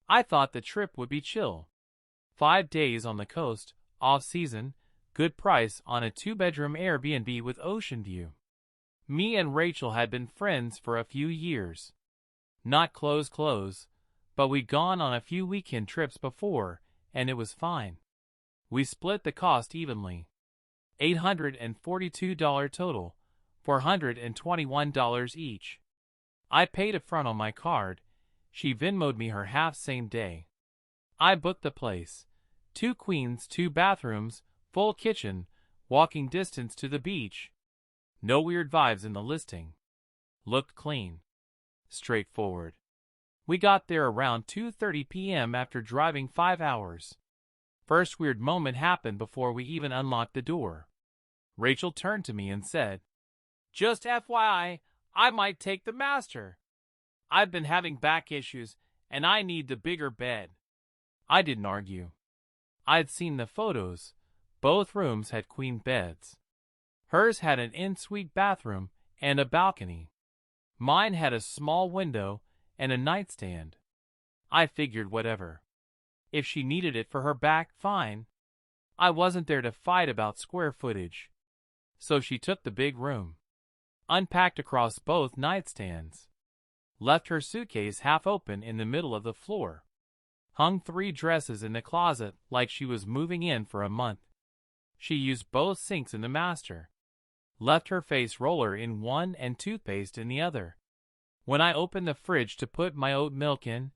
I thought the trip would be chill. 5 days on the coast, off-season, good price on a two-bedroom Airbnb with ocean view. Me and Rachel had been friends for a few years. Not close, but we'd gone on a few weekend trips before, and it was fine. We split the cost evenly. $842 total, $421 each. I paid upfront on my card. She Venmo'd me her half same day. I booked the place. 2 queens, 2 bathrooms, full kitchen, walking distance to the beach. No weird vibes in the listing. Looked clean. Straightforward. We got there around 2:30 p.m. after driving 5 hours. First weird moment happened before we even unlocked the door. Rachel turned to me and said, "Just FYI, I might take the master. I've been having back issues, and I need the bigger bed." I didn't argue. I'd seen the photos. Both rooms had queen beds. Hers had an en-suite bathroom and a balcony. Mine had a small window and a nightstand. I figured whatever. If she needed it for her back, fine. I wasn't there to fight about square footage. So she took the big room. Unpacked across both nightstands. Left her suitcase half open in the middle of the floor. Hung 3 dresses in the closet like she was moving in for a month. She used both sinks in the master. Left her face roller in one and toothpaste in the other. When I opened the fridge to put my oat milk in,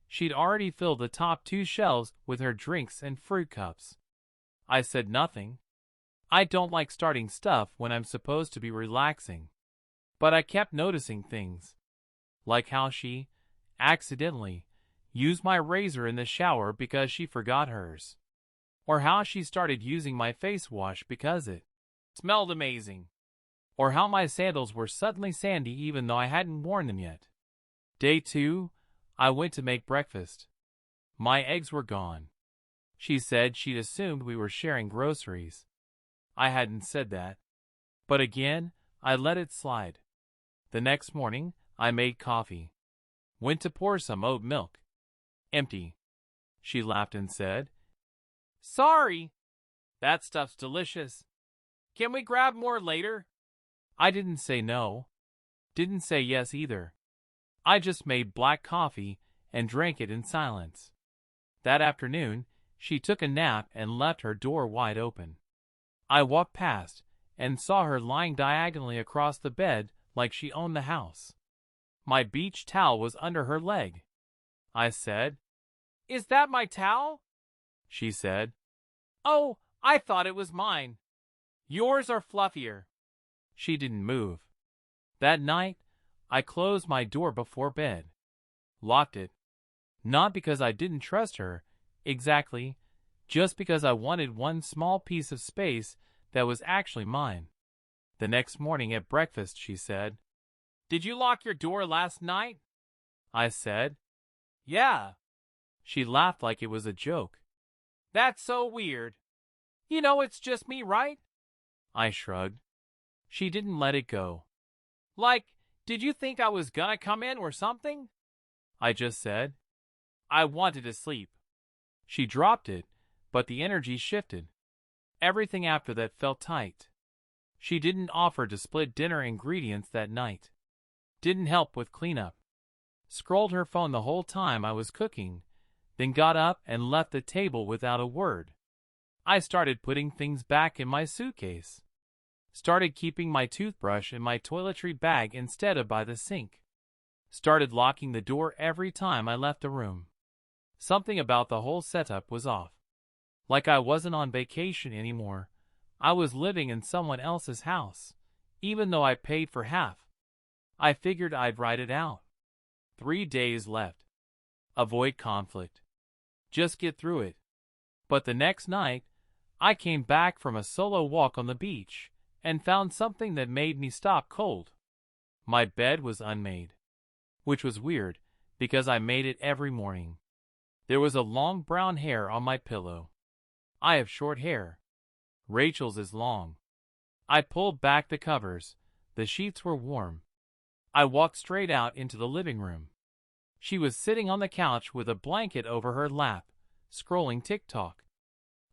she'd already filled the top 2 shelves with her drinks and fruit cups. I said nothing. I don't like starting stuff when I'm supposed to be relaxing. But I kept noticing things. Like how she, accidentally, used my razor in the shower because she forgot hers. Or how she started using my face wash because it smelled amazing. Or how my sandals were suddenly sandy even though I hadn't worn them yet. Day 2, I went to make breakfast. My eggs were gone. She said she'd assumed we were sharing groceries. I hadn't said that. But again, I let it slide. The next morning, I made coffee. Went to pour some oat milk. Empty. She laughed and said, "Sorry. That stuff's delicious. Can we grab more later?" I didn't say no. Didn't say yes either. I just made black coffee and drank it in silence. That afternoon, she took a nap and left her door wide open. I walked past and saw her lying diagonally across the bed like she owned the house. My beach towel was under her leg. I said, "Is that my towel?" She said, "Oh, I thought it was mine. Yours are fluffier." She didn't move. That night, I closed my door before bed. Locked it. Not because I didn't trust her, exactly, just because I wanted one small piece of space that was actually mine. The next morning at breakfast, she said, "Did you lock your door last night?" I said, "Yeah." She laughed like it was a joke. "That's so weird. You know it's just me, right?" I shrugged. She didn't let it go. "Like, did you think I was gonna come in or something?" I just said, "I wanted to sleep." She dropped it, but the energy shifted. Everything after that felt tight. She didn't offer to split dinner ingredients that night. Didn't help with cleanup. Scrolled her phone the whole time I was cooking, then got up and left the table without a word. I started putting things back in my suitcase. Started keeping my toothbrush in my toiletry bag instead of by the sink. Started locking the door every time I left the room. Something about the whole setup was off. Like I wasn't on vacation anymore. I was living in someone else's house, even though I paid for half. I figured I'd ride it out. 3 days left. Avoid conflict. Just get through it. But the next night, I came back from a solo walk on the beach and found something that made me stop cold. My bed was unmade. Which was weird, because I made it every morning. There was a long brown hair on my pillow. I have short hair. Rachel's is long. I pulled back the covers. The sheets were warm. I walked straight out into the living room. She was sitting on the couch with a blanket over her lap, scrolling TikTok.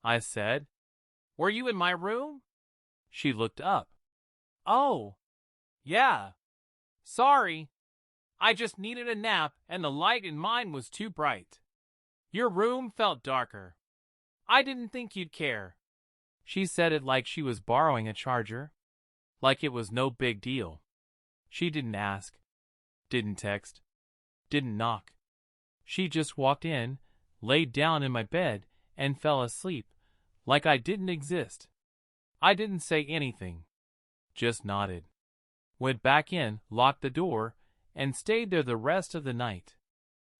I said, "Were you in my room?" She looked up. "Oh, yeah. Sorry. I just needed a nap and the light in mine was too bright. Your room felt darker. I didn't think you'd care." She said it like she was borrowing a charger. Like it was no big deal. She didn't ask. Didn't text. Didn't knock. She just walked in, laid down in my bed, and fell asleep, like I didn't exist. I didn't say anything. Just nodded. Went back in, locked the door, and stayed there the rest of the night.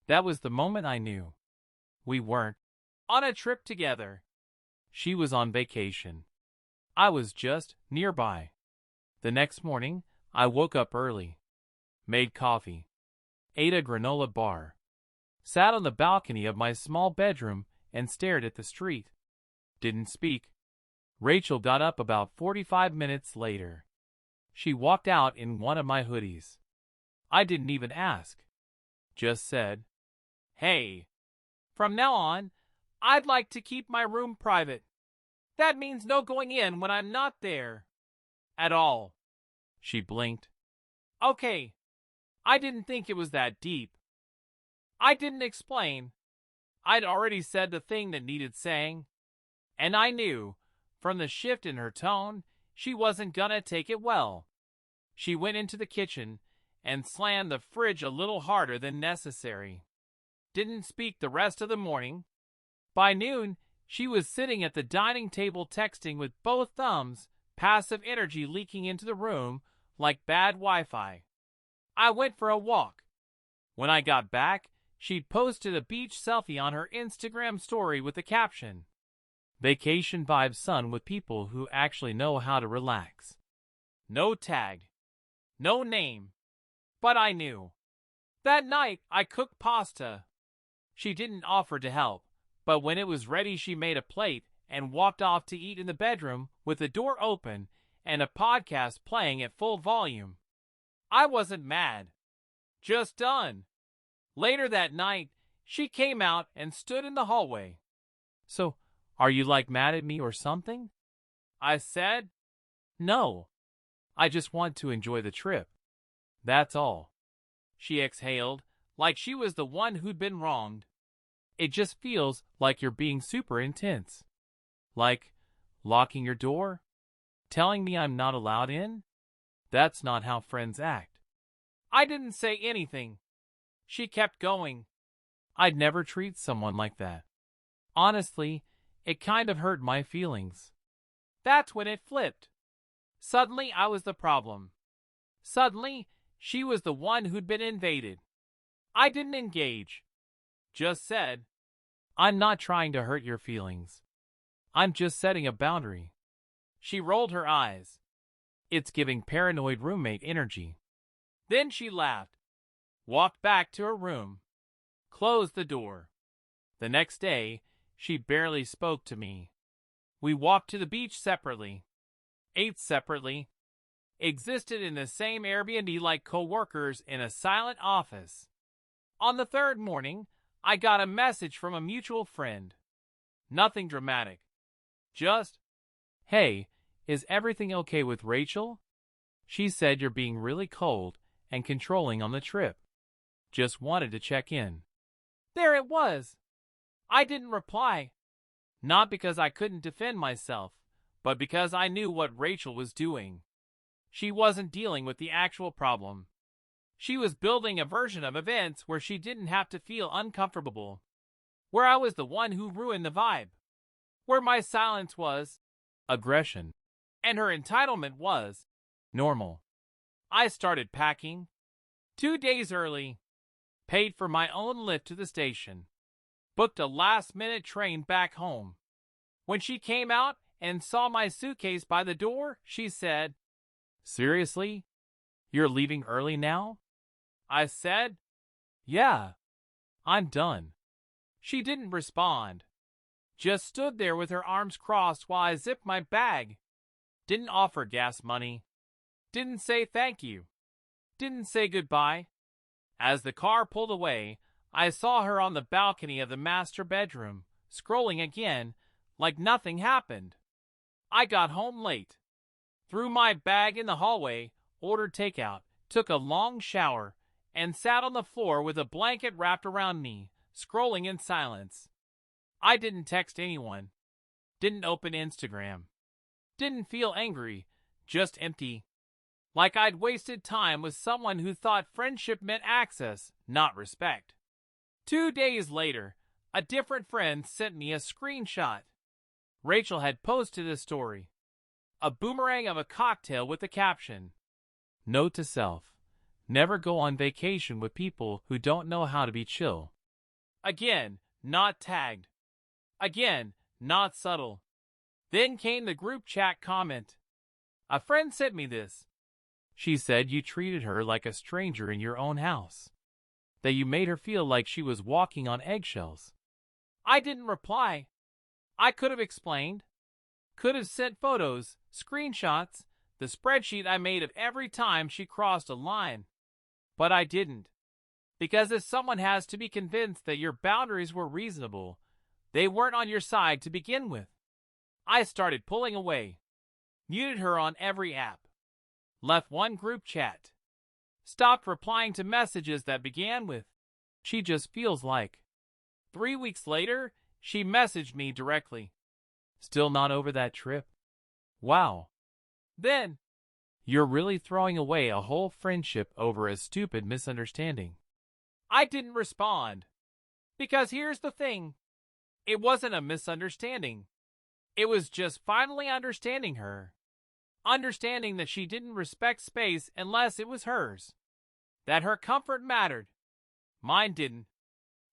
That was the moment I knew. We weren't on a trip together. She was on vacation. I was just nearby. The next morning, I woke up early. Made coffee. Ate a granola bar. Sat on the balcony of my small bedroom and stared at the street. Didn't speak. Rachel got up about 45 minutes later. She walked out in one of my hoodies. I didn't even ask. Just said, "Hey, from now on, I'd like to keep my room private. That means no going in when I'm not there. At all." She blinked. "Okay. I didn't think it was that deep." I didn't explain. I'd already said the thing that needed saying. And I knew, from the shift in her tone, she wasn't gonna take it well. She went into the kitchen and slammed the fridge a little harder than necessary. Didn't speak the rest of the morning. By noon, she was sitting at the dining table texting with both thumbs, passive energy leaking into the room like bad Wi-Fi. I went for a walk. When I got back, she'd posted a beach selfie on her Instagram story with the caption, "Vacation vibes sun with people who actually know how to relax." No tag. No name. But I knew. That night, I cooked pasta. She didn't offer to help, but when it was ready she made a plate and walked off to eat in the bedroom with the door open and a podcast playing at full volume. I wasn't mad. Just done. Later that night, she came out and stood in the hallway. "So, are you like mad at me or something?" I said, "No. I just want to enjoy the trip. That's all." She exhaled, like she was the one who'd been wronged. "It just feels like you're being super intense. Like, locking your door? Telling me I'm not allowed in? That's not how friends act." I didn't say anything. She kept going. I'd never treat someone like that. Honestly, it kind of hurt my feelings. That's when it flipped. Suddenly I was the problem. Suddenly, she was the one who'd been invaded. I didn't engage. Just said, "I'm not trying to hurt your feelings. I'm just setting a boundary." She rolled her eyes. It's giving paranoid roommate energy. Then she laughed, walked back to her room, closed the door. The next day, she barely spoke to me. We walked to the beach separately, ate separately, existed in the same Airbnb like co-workers in a silent office. On the third morning, I got a message from a mutual friend. Nothing dramatic. Just, "Hey, is everything okay with Rachel? She said you're being really cold and controlling on the trip. Just wanted to check in." There it was. I didn't reply. Not because I couldn't defend myself, but because I knew what Rachel was doing. She wasn't dealing with the actual problem. She was building a version of events where she didn't have to feel uncomfortable. Where I was the one who ruined the vibe. Where my silence was aggression, and her entitlement was normal. I started packing. 2 days early. Paid for my own lift to the station. Booked a last-minute train back home. When she came out and saw my suitcase by the door, she said, "Seriously? You're leaving early now?" I said, "Yeah. I'm done." She didn't respond. Just stood there with her arms crossed while I zipped my bag. Didn't offer gas money. Didn't say thank you. Didn't say goodbye. As the car pulled away, I saw her on the balcony of the master bedroom, scrolling again, like nothing happened. I got home late, threw my bag in the hallway, ordered takeout, took a long shower, and sat on the floor with a blanket wrapped around me, scrolling in silence. I didn't text anyone, didn't open Instagram, didn't feel angry, just empty. Like I'd wasted time with someone who thought friendship meant access, not respect. 2 days later, a different friend sent me a screenshot. Rachel had posted a story, a boomerang of a cocktail with the caption, "Note to self, never go on vacation with people who don't know how to be chill." Again, not tagged. Again, not subtle. Then came the group chat comment. A friend sent me this. She said you treated her like a stranger in your own house, that you made her feel like she was walking on eggshells. I didn't reply. I could have explained, could have sent photos, screenshots, the spreadsheet I made of every time she crossed a line. But I didn't. Because if someone has to be convinced that your boundaries were reasonable, they weren't on your side to begin with. I started pulling away, muted her on every app, left one group chat, stopped replying to messages that began with, "She just feels like." 3 weeks later, she messaged me directly. "Still not over that trip?" Wow. Then, you're really throwing away a whole friendship over a stupid misunderstanding. I didn't respond. Because here's the thing. It wasn't a misunderstanding. It was just finally understanding her. Understanding that she didn't respect space unless it was hers. That her comfort mattered. Mine didn't.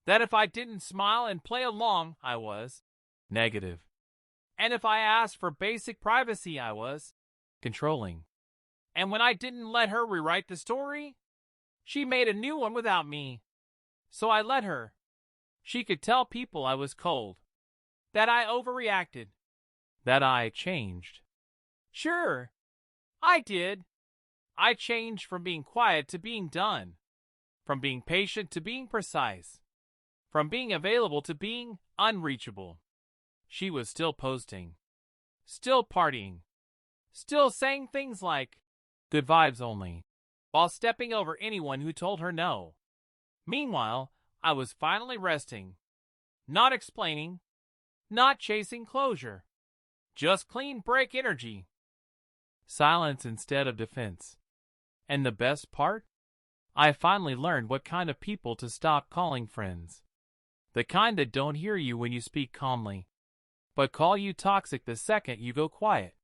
That if I didn't smile and play along, I was negative. And if I asked for basic privacy, I was controlling. And when I didn't let her rewrite the story, she made a new one without me. So I let her. She could tell people I was cold, that I overreacted, that I changed. Sure, I did. I changed from being quiet to being done, from being patient to being precise, from being available to being unreachable. She was still posting, still partying, still saying things like, "Good vibes only," while stepping over anyone who told her no. Meanwhile, I was finally resting, not explaining, not chasing closure, just clean break energy. Silence instead of defense. And the best part? I finally learned what kind of people to stop calling friends. The kind that don't hear you when you speak calmly, but call you toxic the second you go quiet.